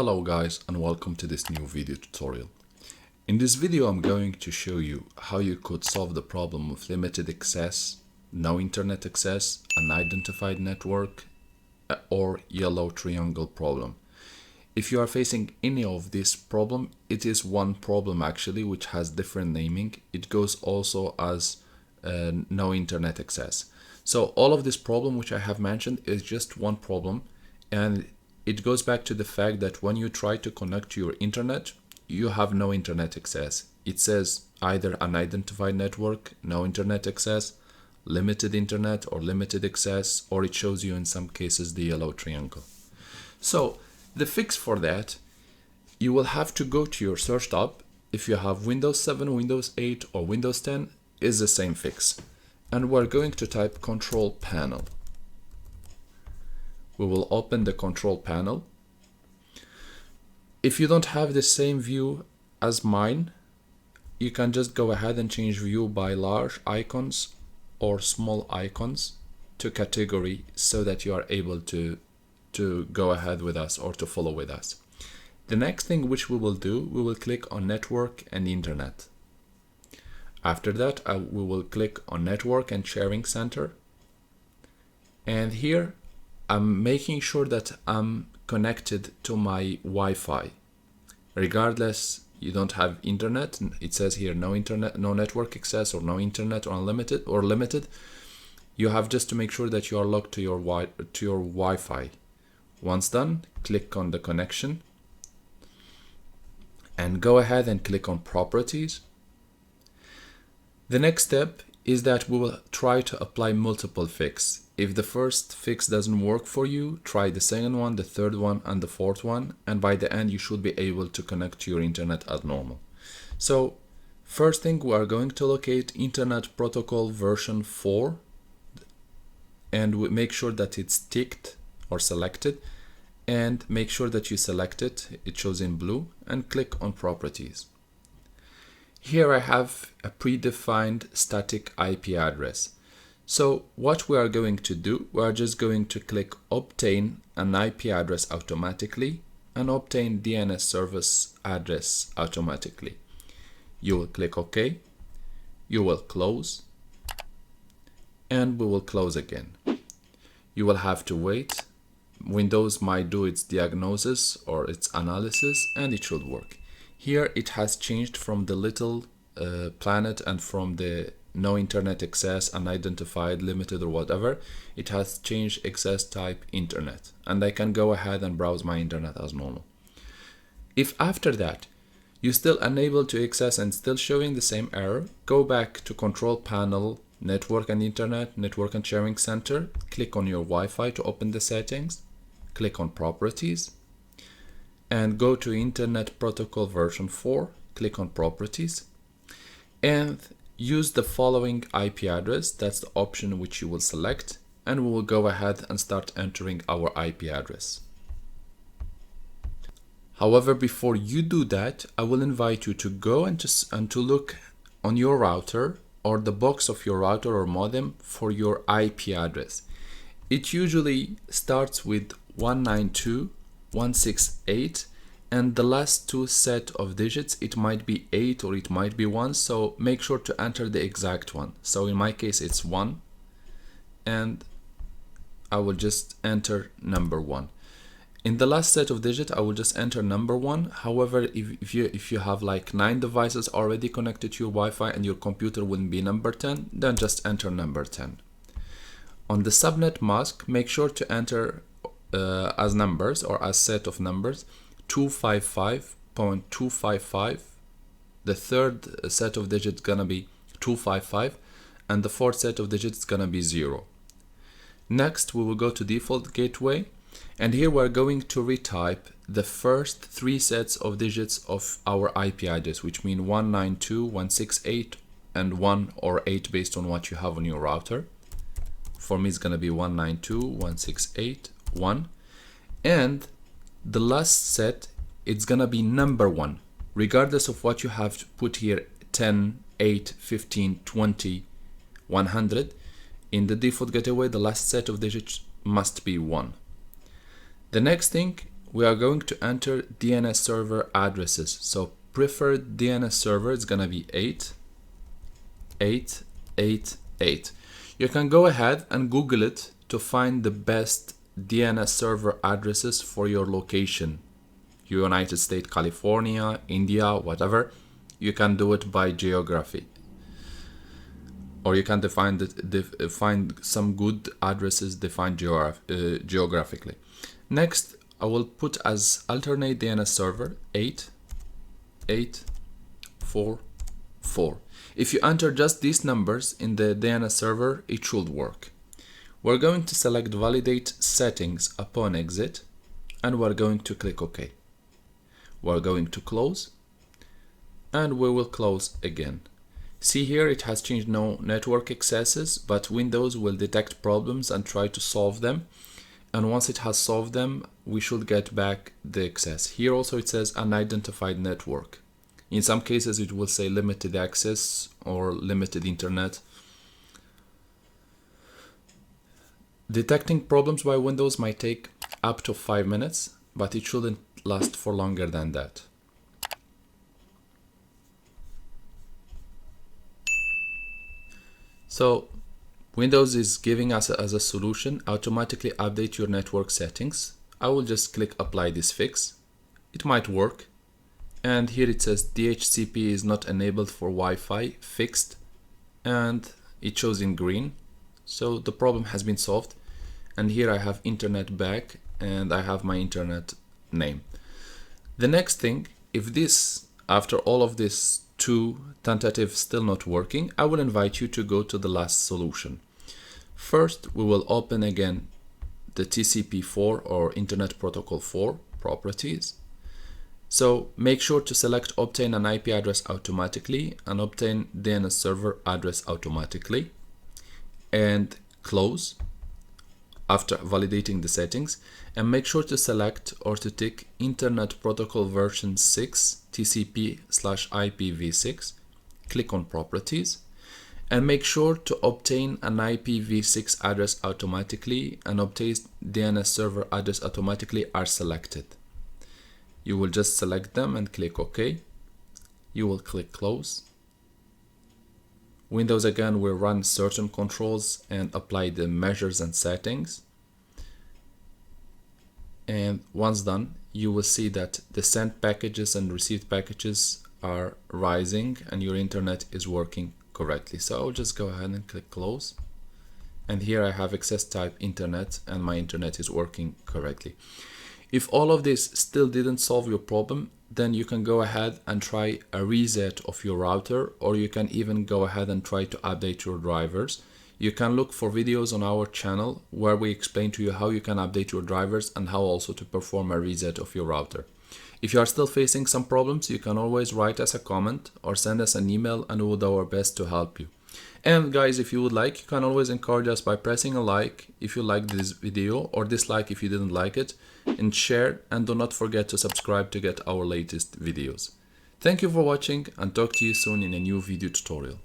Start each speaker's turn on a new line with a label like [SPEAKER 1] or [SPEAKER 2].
[SPEAKER 1] Hello guys, and welcome to this new video tutorial. In this video I'm going to show you how you could solve the problem of limited access, no internet access, unidentified network, or yellow triangle problem. If you are facing any of this problem, it is one problem actually which has different naming. It goes also as no internet access. So all of this problem which I have mentioned is just one problem, and it goes back to the fact that when you try to connect to your internet, you have no internet access. It says either unidentified network, no internet access, limited internet or limited access, or it shows you in some cases the yellow triangle. So the fix for that, you will have to go to your search tab. If you have Windows 7, Windows 8 or Windows 10, is the same fix. And we're going to type control panel. We will open the control panel. If you don't have the same view as mine, you can just go ahead and change view by large icons or small icons to category so that you are able to go ahead with us or to follow with us. The next thing which we will do, we will click on network and internet. After that, we will click on network and sharing center. And here, I'm making sure that I'm connected to my Wi-Fi. Regardless, you don't have internet. It says here no internet, no network access, or no internet, or unlimited or limited. You have just to make sure that you are logged to your Wi-Fi. Once done, click on the connection and go ahead and click on properties. The next step is that we will try to apply multiple fixes. If the first fix doesn't work for you, try the second one, the third one, and the fourth one, and by the end you should be able to connect to your internet as normal. So first thing, we are going to locate Internet Protocol version 4 and we make sure that it's ticked or selected, and make sure that you select it. It shows in blue, and click on properties. Here I have a predefined static IP address. So what we are going to do, we are just going to click obtain an IP address automatically and obtain DNS Server Address automatically. You will click OK, you will close, and we will close again. You will have to wait. Windows might do its diagnosis or its analysis, and it should work. Here it has changed from the little planet and from the no internet access, unidentified, limited or whatever. It has changed access type internet, and I can go ahead and browse my internet as normal. If after that you're still unable to access and still showing the same error, go back to control panel, network and internet, network and sharing center, click on your Wi-Fi to open the settings, click on properties, and go to Internet Protocol version 4, click on properties, and use the following IP address. That's the option which you will select, and we will go ahead and start entering our IP address. However, before you do that, I will invite you to go and to look on your router or the box of your router or modem for your IP address. It usually starts with 192.168, and the last two set of digits, it might be 8 or it might be 1, so make sure to enter the exact one. So in my case it's 1, and I will just enter number 1. In the last set of digits, I will just enter number 1. However, if you have like 9 devices already connected to your Wi-Fi and your computer wouldn't be number 10, then just enter number 10. On the subnet mask, make sure to enter as numbers or as set of numbers 255.255. The third set of digits gonna be 255, and the fourth set of digits is gonna be 0. Next, we will go to default gateway, and here we're going to retype the first 3 sets of digits of our IP address, which mean 192.168 and 1 or 8 based on what you have on your router. For me, it's gonna be 192.168.1, and the last set, it's gonna be number 1, regardless of what you have put here, 10, 8, 15, 20, 100. In the default gateway, the last set of digits must be 1. The next thing, we are going to enter DNS server addresses. So preferred DNS server is gonna be 8.8.8.8. You can go ahead and Google it to find the best DNS server addresses for your location. United States, California, India, whatever. You can do it by geography, or you can find some good addresses defined geographically. Next, I will put as alternate DNS server 8.8.4.4. If you enter just these numbers in the DNS server, it should work. We're going to select validate settings upon exit, and we're going to click OK. We're going to close, and we will close again. See here, it has changed no network accesses, but Windows will detect problems and try to solve them. And once it has solved them, we should get back the access. Here also it says unidentified network. In some cases it will say limited access or limited internet. Detecting problems by Windows might take up to 5 minutes, but it shouldn't last for longer than that. So Windows is giving us as a solution, automatically update your network settings. I will just click apply this fix. It might work. And here it says DHCP is not enabled for Wi-Fi, fixed, and it shows in green. So the problem has been solved. And here I have internet back and I have my internet name. The next thing, if this, after all of this, 2 tentative still not working, I will invite you to go to the last solution. First, we will open again the TCP4 or Internet Protocol 4 properties. So make sure to select obtain an IP address automatically and obtain DNS server address automatically, and close after validating the settings, and make sure to select or to tick Internet Protocol version 6 TCP/IPv6. Click on properties and make sure to obtain an IPv6 address automatically and obtain DNS server address automatically are selected. You will just select them and click OK. You will click close. Windows again will run certain controls and apply the measures and settings. And once done, you will see that the sent packages and received packages are rising and your internet is working correctly. So I'll just go ahead and click close. And here I have access type internet and my internet is working correctly. If all of this still didn't solve your problem, then you can go ahead and try a reset of your router, or you can even go ahead and try to update your drivers. You can look for videos on our channel where we explain to you how you can update your drivers and how also to perform a reset of your router. If you are still facing some problems, you can always write us a comment or send us an email and we'll do our best to help you. And guys, if you would like, you can always encourage us by pressing a like if you liked this video, or dislike if you didn't like it, and share, and do not forget to subscribe to get our latest videos. Thank you for watching and talk to you soon in a new video tutorial.